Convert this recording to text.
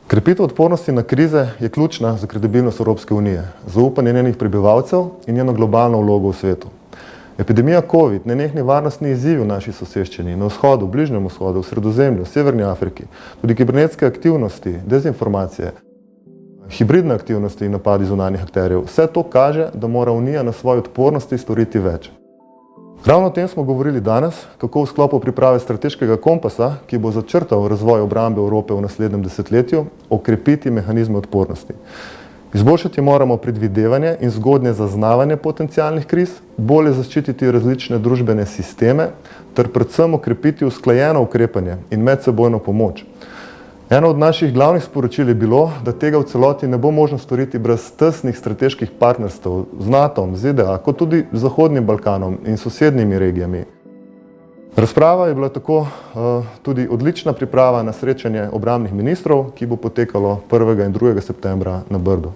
Krepitev odpornosti na krize je ključna za kredibilnost Evropske unije, zaupanje njenih prebivalcev in njeno globalno vlogo v svetu. Epidemija COVID, nenehni varnostni izzivi v naši soseščini, na vzhodu, Bližnjem vzhodu, v Sredozemlju, v Severni Afriki, tudi kibernetske aktivnosti, dezinformacije, hibridne aktivnosti in napadi zunanjih akterjev, vse to kaže, da mora Unija na svoji odpornosti storiti več. Ravno o tem smo govorili danes, kako v sklopu priprave strateškega kompasa, ki bo začrtal razvoj obrambe Evrope v naslednjem desetletju, okrepiti mehanizme odpornosti. Izboljšati moramo predvidevanje in zgodnje zaznavanje potencialnih kriz, bolje zaščititi različne družbene sisteme ter predvsem okrepiti usklajeno ukrepanje in medsebojno pomoč. Eno od naših glavnih sporočil je bilo, da tega v celoti ne bo možno storiti brez tesnih strateških partnerstev z NATO-om, ZDA, kot tudi Zahodnim Balkanom in sosednjimi regijami. Razprava je bila tako tudi odlična priprava na srečanje obrambnih ministrov, ki bo potekalo 1. in 2. septembra na Brdu.